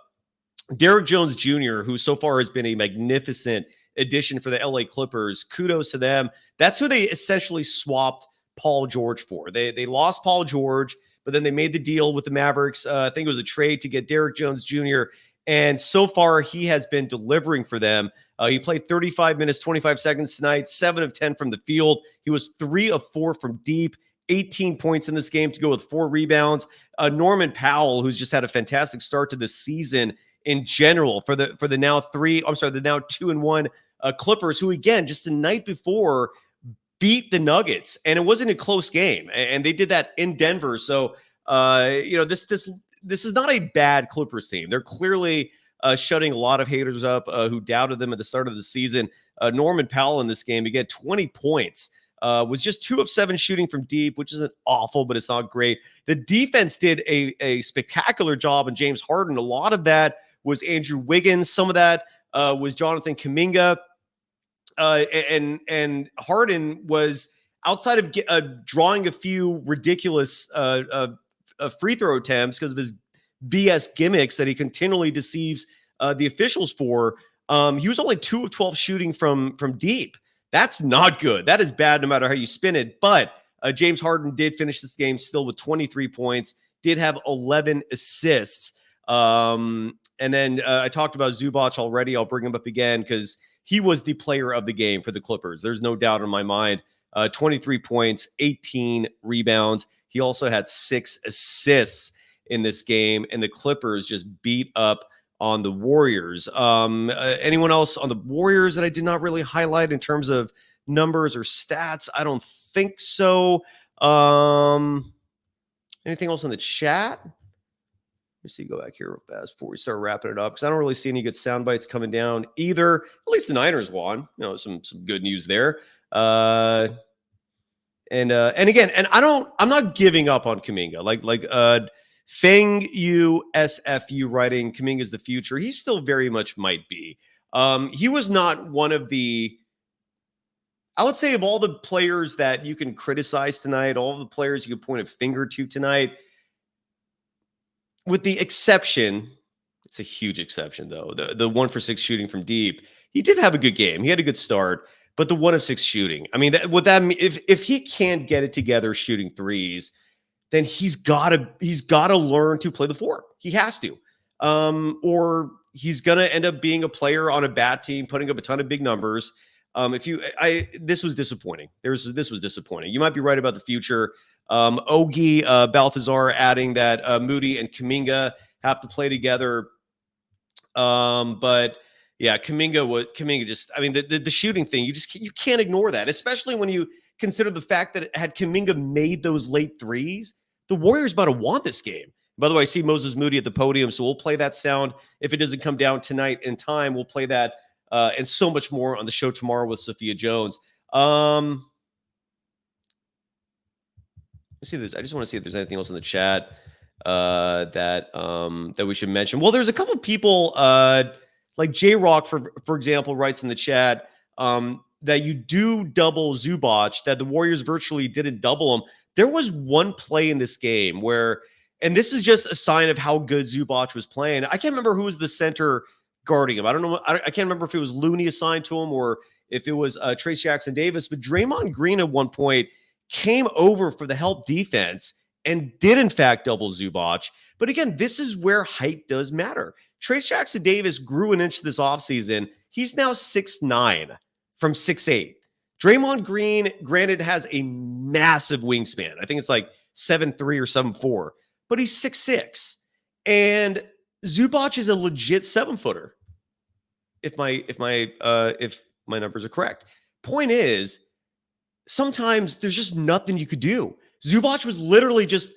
Derrick Jones Jr., who so far has been a magnificent addition for the LA Clippers. Kudos to them. That's who they essentially swapped Paul George for. They lost Paul George, but then they made the deal with the Mavericks. I think it was a trade to get Derrick Jones Jr., and so far he has been delivering for them. He played 35 minutes, 25 seconds tonight, 7 of 10 from the field. He was 3 of 4 from deep, 18 points in this game to go with 4 rebounds. Norman Powell, who's just had a fantastic start to the season in general for the now 2-1 Clippers, who again just the night before beat the Nuggets, and it wasn't a close game, and they did that in Denver. So this is not a bad Clippers team. They're clearly shutting a lot of haters up who doubted them at the start of the season. Norman Powell in this game, again, 20 points. Was just 2 of 7 shooting from deep, which isn't awful, but it's not great. The defense did a spectacular job, and James Harden. A lot of that was Andrew Wiggins. Some of that was Jonathan Kuminga. And Harden was, outside of drawing a few ridiculous free throw attempts because of his BS gimmicks that he continually deceives the officials for, he was only 2 of 12 shooting from deep. That's not good. That is bad no matter how you spin it. But James Harden did finish this game still with 23 points, did have 11 assists. And then I talked about Zubac already. I'll bring him up again because he was the player of the game for the Clippers. There's no doubt in my mind. 23 points, 18 rebounds. He also had 6 assists in this game, and the Clippers just beat up on the Warriors. Anyone else on the Warriors that I did not really highlight in terms of numbers or stats? I don't think so. Anything else in the chat? Let me see, go back here real fast before we start wrapping it up, because I don't really see any good sound bites coming down either. At least the Niners won. Some good news there. And again, I'm not giving up on Kuminga. Like Feng Yu SFU writing Kuminga is the future. He still very much might be. He was not one of the, I would say, of all the players that you can criticize tonight, all the players you can point a finger to tonight, with the exception, it's a huge exception though, the 1 for 6 shooting from deep. He did have a good game. He had a good start, but the 1 of 6 shooting, I mean, if he can't get it together shooting threes, then he's got to learn to play the 4. He has to, or he's gonna end up being a player on a bad team, putting up a ton of big numbers. This was disappointing. This was disappointing. You might be right about the future. Ogie, Balthazar adding that Moody and Kuminga have to play together. But yeah, Kuminga just, I mean, the shooting thing, you can't ignore that, especially when you consider the fact that had Kuminga made those late threes, the Warriors might have won this game. By the way, I see Moses Moody at the podium, so we'll play that sound. If it doesn't come down tonight in time, we'll play that and so much more on the show tomorrow with Sophia Jones. Let's see if I just want to see if there's anything else in the chat that we should mention. Well, there's a couple of people like J Rock, for example, writes in the chat that you do double Zubac, that the Warriors virtually didn't double him. There was one play in this game where, and this is just a sign of how good Zubac was playing. I can't remember who was the center guarding him. I don't know. I can't remember if it was Looney assigned to him or if it was Trace Jackson Davis, but Draymond Green at one point came over for the help defense and did in fact double Zubac. But again, this is where height does matter. Trace Jackson Davis grew an inch this offseason. He's now 6'9" from 6'8". Draymond Green, granted, has a massive wingspan. I think it's like 7'3" or 7'4", but he's 6'6". And Zubac is a legit 7-footer. If my numbers are correct. Point is, sometimes there's just nothing you could do. Zubac was literally just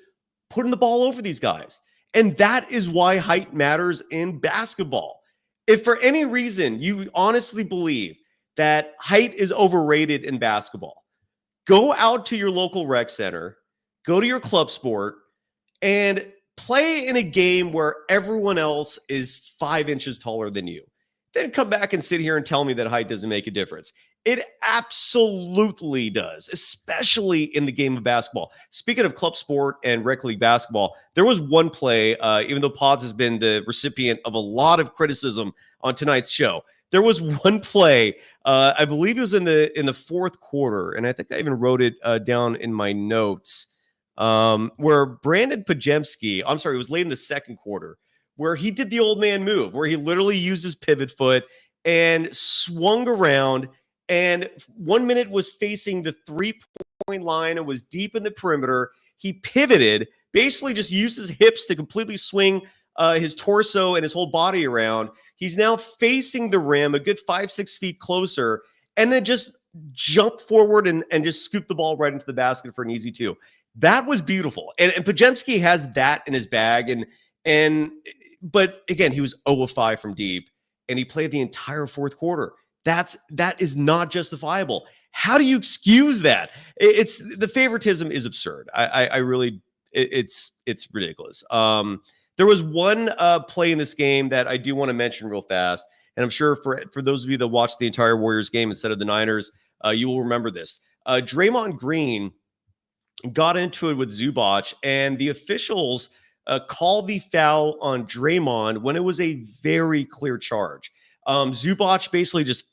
putting the ball over these guys. And that is why height matters in basketball. If for any reason you honestly believe that height is overrated in basketball, go out to your local rec center, go to your club sport, and play in a game where everyone else is 5 inches taller than you. Then come back and sit here and tell me that height doesn't make a difference. It absolutely does, especially in the game of basketball. Speaking of club sport and rec league basketball, there was one play, even though Pods has been the recipient of a lot of criticism on tonight's show. There was one play, I believe it was in the fourth quarter, and I think I even wrote it down in my notes, where Brandon Podziemski, it was late in the second quarter, where he did the old man move, where he literally used his pivot foot and swung around, and 1 minute was facing the three-point line and was deep in the perimeter. He pivoted, basically just used his hips to completely swing his torso and his whole body around. He's now facing the rim a good 5-6 feet closer, and then just jumped forward and just scooped the ball right into the basket for an easy 2. That was beautiful. And Podziemski has that in his bag. But again, he was 0 of 5 from deep, and he played the entire fourth quarter. That is not justifiable. How do you excuse that? It's the favoritism is absurd. I really, it's ridiculous. There was one play in this game that I do want to mention real fast, and I'm sure for those of you that watched the entire Warriors game instead of the Niners, you will remember this. Draymond Green got into it with Zubac, and the officials called the foul on Draymond when it was a very clear charge. Zubac basically just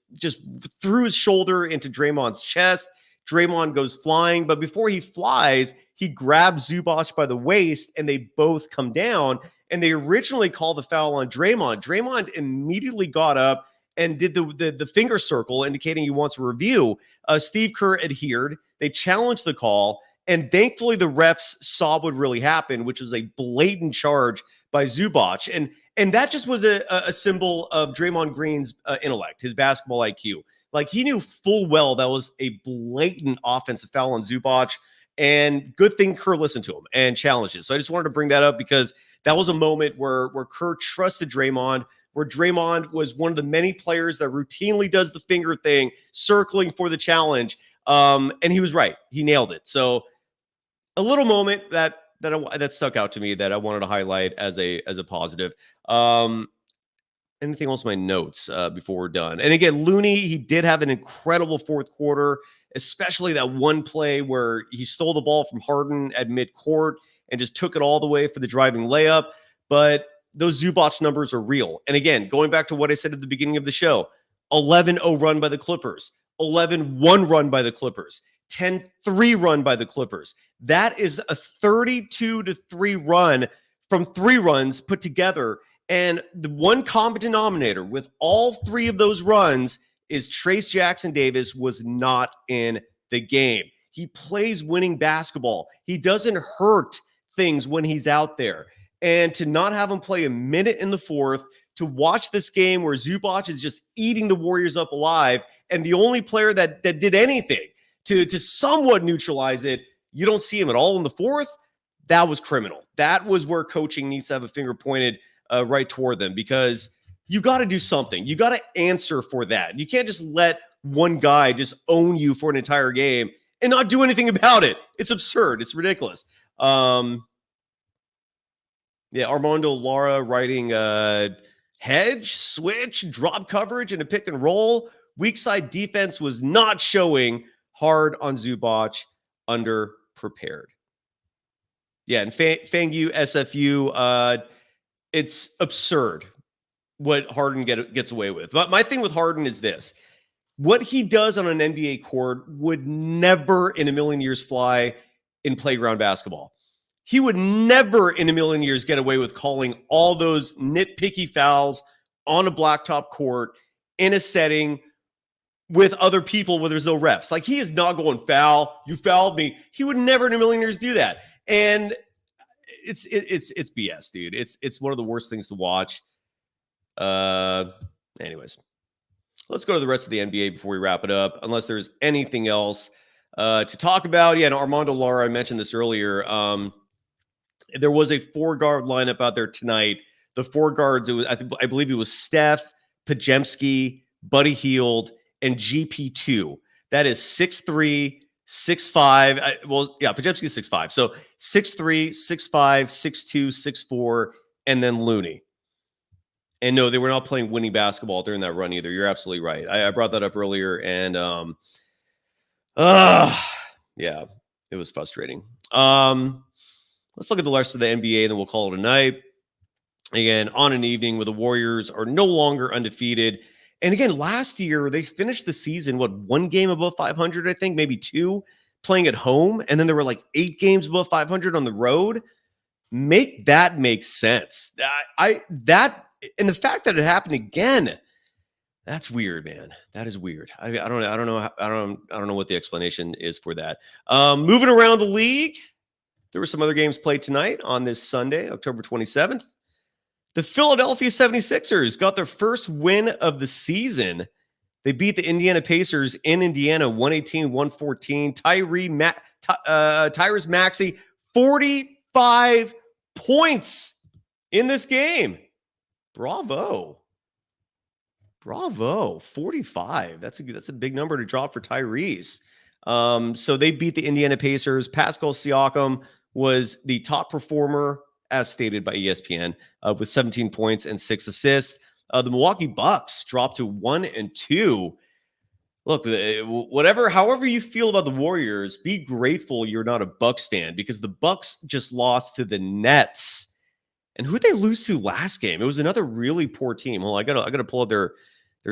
threw his shoulder into Draymond's chest. Draymond goes flying, but before he flies, he grabs Zubac by the waist, and they both come down. And they originally called the foul on Draymond. Draymond immediately got up and did the finger circle, indicating he wants a review. Steve Kerr adhered. They challenged the call, and thankfully the refs saw what really happened, which was a blatant charge by Zubac. And that just was a symbol of Draymond Green's intellect, his basketball IQ. Like, he knew full well that was a blatant offensive foul on Zubac, and good thing Kerr listened to him and challenged it. So I just wanted to bring that up because that was a moment where Kerr trusted Draymond, where Draymond was one of the many players that routinely does the finger thing, circling for the challenge. And he was right. He nailed it. So a little moment that stuck out to me that I wanted to highlight as a positive. Anything else in my notes before we're done? And again, Looney, he did have an incredible fourth quarter, especially that one play where he stole the ball from Harden at midcourt and just took it all the way for the driving layup. But those Zubac numbers are real. And again, going back to what I said at the beginning of the show, 11-0 run by the Clippers, 11-1 run by the Clippers, 10-3 run by the Clippers. That is a 32-3 run from 3 runs put together. And the one common denominator with all 3 of those runs is Trace Jackson Davis was not in the game. He plays winning basketball. He doesn't hurt things when he's out there. And to not have him play a minute in the fourth, to watch this game where Zubac is just eating the Warriors up alive, and the only player that did anything to somewhat neutralize it, you don't see him at all in the fourth, that was criminal. That was where coaching needs to have a finger pointed right toward them, because you got to do something. You got to answer for that. You can't just let one guy just own you for an entire game and not do anything about it. It's absurd. It's ridiculous. Armando Lara writing hedge, switch, drop coverage, and a pick and roll. Weak side defense was not showing. Hard on Zubac, underprepared. Yeah, and Fangu, SFU, it's absurd what Harden gets away with. But my thing with Harden is this. What he does on an NBA court would never in a million years fly in playground basketball. He would never in a million years get away with calling all those nitpicky fouls on a blacktop court in a setting with other people where there's no refs. Like, he is not going, foul, you fouled me. He would never in a million years do that. And it's BS, dude. It's one of the worst things to watch. Anyways, let's go to the rest of the NBA before we wrap it up, unless there's anything else to talk about. Yeah, and Armando Lara, I mentioned this earlier. There was a 4-guard lineup out there tonight. The 4 guards, I believe it was Steph, Podziemski, Buddy Hield, and GP2. That is 6'3", 6'5". Podziemski's 6'5". So 6'3", 6'5", 6'2", 6'4", and then Looney. And no, they were not playing winning basketball during that run either. You're absolutely right. I brought that up earlier, and yeah, it was frustrating. Let's look at the rest of the NBA, and then we'll call it a night. Again, on an evening where the Warriors are no longer undefeated. And again, last year, they finished the season, 1 game above 500, I think, maybe 2, playing at home. And then there were like 8 games above 500 on the road. Make that make sense. And the fact that it happened again, that's weird, man. That is weird. I don't know what the explanation is for that. Moving around the league, there were some other games played tonight on this Sunday, October 27th. The Philadelphia 76ers got their first win of the season. They beat the Indiana Pacers in Indiana 118-114. Tyrese Maxey, 45 points in this game. Bravo. 45. That's a big number to drop for Tyrese. So they beat the Indiana Pacers. Pascal Siakam was the top performer, as stated by ESPN, with 17 points and 6 assists. The Milwaukee Bucks dropped to 1-2. Look, however you feel about the Warriors, be grateful you're not a Bucks fan, because the Bucks just lost to the Nets. And who'd they lose to last game? It was another really poor team. Well, I gotta pull up their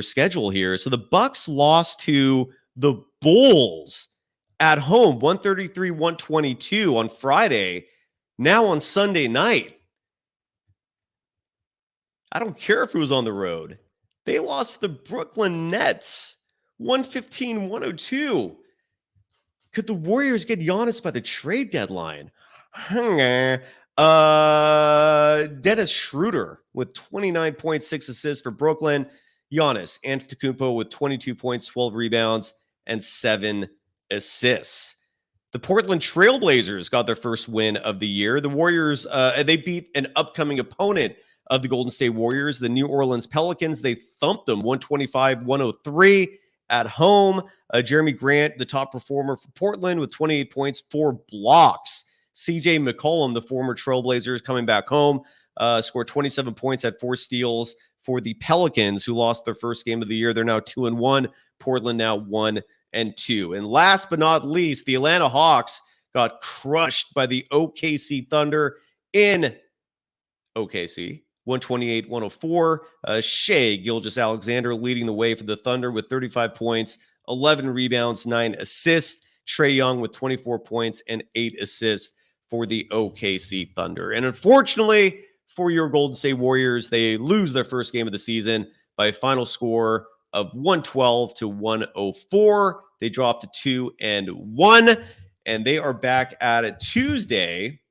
schedule here. So the Bucks lost to the Bulls at home, 133-122 on Friday. Now on Sunday night, I don't care if it was on the road. They lost to the Brooklyn Nets, 115-102. Could the Warriors get Giannis by the trade deadline? Dennis Schroeder with 29.6 assists for Brooklyn. Giannis Antetokounmpo with 22 points, 12 rebounds, and 7 assists. The Portland Trailblazers got their first win of the year. The Warriors, they beat an upcoming opponent of the Golden State Warriors, the New Orleans Pelicans. They thumped them 125-103 at home. Jeremy Grant, the top performer for Portland, with 28 points, 4 blocks. CJ McCollum, the former Trailblazers, coming back home, scored 27 points, had 4 steals for the Pelicans, who lost their first game of the year. They're now 2-1. Portland now 1-2. And last but not least, the Atlanta Hawks got crushed by the OKC Thunder in OKC, 128-104. Shai Gilgeous-Alexander leading the way for the Thunder with 35 points, 11 rebounds, 9 assists. Trae Young with 24 points and 8 assists for the OKC Thunder. And unfortunately for your Golden State Warriors, they lose their first game of the season by a final score of 112 to 104. They dropped to 2-1, and they are back at it Tuesday,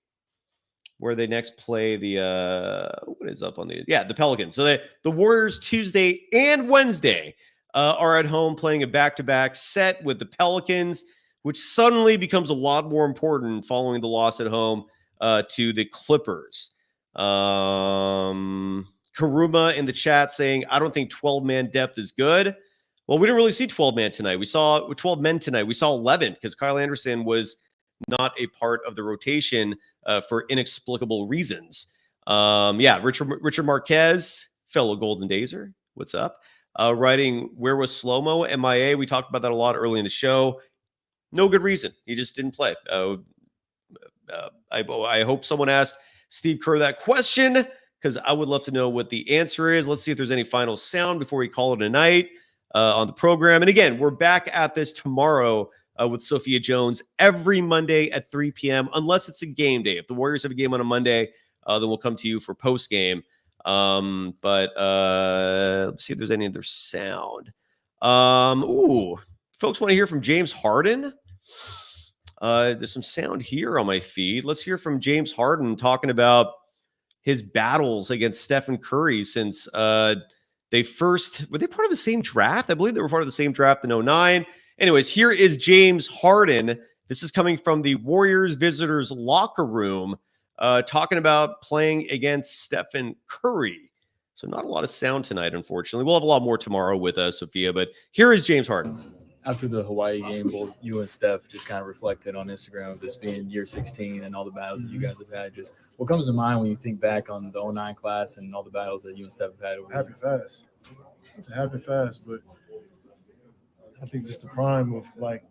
where they next play the what is up on the Pelicans. So the Warriors Tuesday and Wednesday are at home playing a back-to-back set with the Pelicans, which suddenly becomes a lot more important following the loss at home to the Clippers. Karuma in the chat saying, I don't think 12-man depth is good. Well, we didn't really see 12-man tonight. We saw 12 men tonight. We saw 11 because Kyle Anderson was not a part of the rotation for inexplicable reasons. Richard Marquez, fellow Golden Dazer, what's up? Writing, where was Slow-Mo? MIA. We talked about that a lot early in the show. No good reason. He just didn't play. I hope someone asked Steve Kerr that question because I would love to know what the answer is. Let's see if there's any final sound before we call it a night on the program. And again, we're back at this tomorrow with Sophia Jones every Monday at 3 p.m. unless it's a game day. If the Warriors have a game on a Monday, then we'll come to you for post game. Let's see if there's any other sound. Folks want to hear from James Harden. There's some sound here on my feed. Let's hear from James Harden talking about his battles against Stephen Curry since were they part of the same draft? I believe they were part of the same draft in 2009. Anyways, here is James Harden. This is coming from the Warriors visitors locker room, talking about playing against Stephen Curry. So not a lot of sound tonight, unfortunately. We'll have a lot more tomorrow with Sophia, but here is James Harden. After the Hawaii game, both you and Steph just kind of reflected on Instagram of this being year 16 and all the battles that you guys have had. Just what comes to mind when you think back on the 09 class and all the battles that you and Steph have had over It happened fast, but I think just the prime of that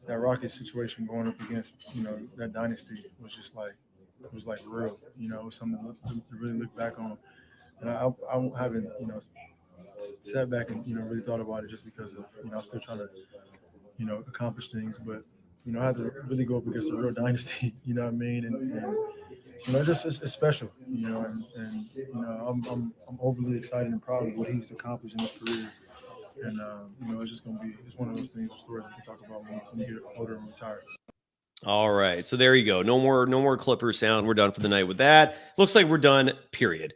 Rocket situation going up against, that dynasty was just real, it was something to really look back on. And I haven't, sat back and, really thought about it just because of, I'm still trying to, accomplish things. But, I had to really go up against a real dynasty, you know what I mean? And it's special, and I'm overly excited and proud of what he's accomplished in his career. And, it's just going to be, it's one of those things or stories we can talk about when we get older and retire. All right. So there you go. No more Clippers sound. We're done for the night with that. Looks like we're done, period.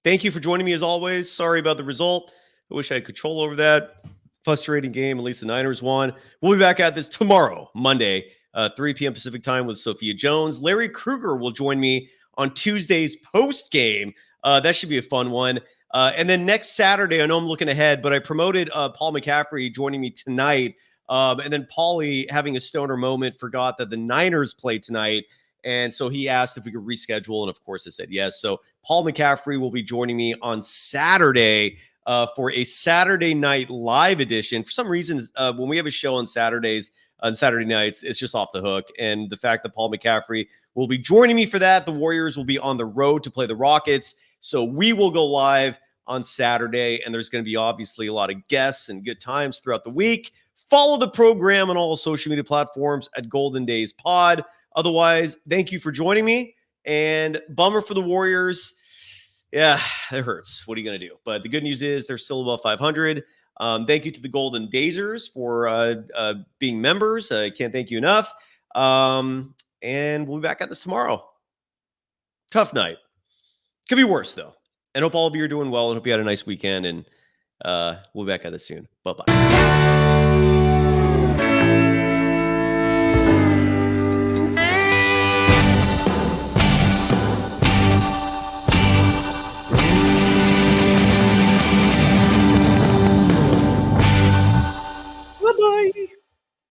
Thank you for joining me as always. Sorry about the result. I wish I had control over that. Frustrating game. At least the Niners won. We'll be back at this tomorrow, Monday, 3 p.m. Pacific time with Sophia Jones. Larry Krueger will join me on Tuesday's post game. That should be a fun one. And then next Saturday, I know I'm looking ahead, but I promoted Paul McCaffrey joining me tonight. And then Paulie, having a stoner moment, forgot that the Niners play tonight. And so he asked if we could reschedule. And of course, I said yes. So Paul McCaffrey will be joining me on Saturday for a Saturday night live edition. For some reason, when we have a show on Saturdays, on Saturday nights, it's just off the hook. And the fact that Paul McCaffrey will be joining me for that, the Warriors will be on the road to play the Rockets. So we will go live on Saturday. And there's going to be obviously a lot of guests and good times throughout the week. Follow the program on all social media platforms at Golden Days Pod. Otherwise, thank you for joining me. And bummer for the Warriors. Yeah, it hurts. What are you going to do? But the good news is they're still above 500. Thank you to the Golden Dazers for being members. I can't thank you enough. And we'll be back at this tomorrow. Tough night. Could be worse, though. And hope all of you are doing well and hope you had a nice weekend. And we'll be back at this soon. Bye-bye. Bye-bye.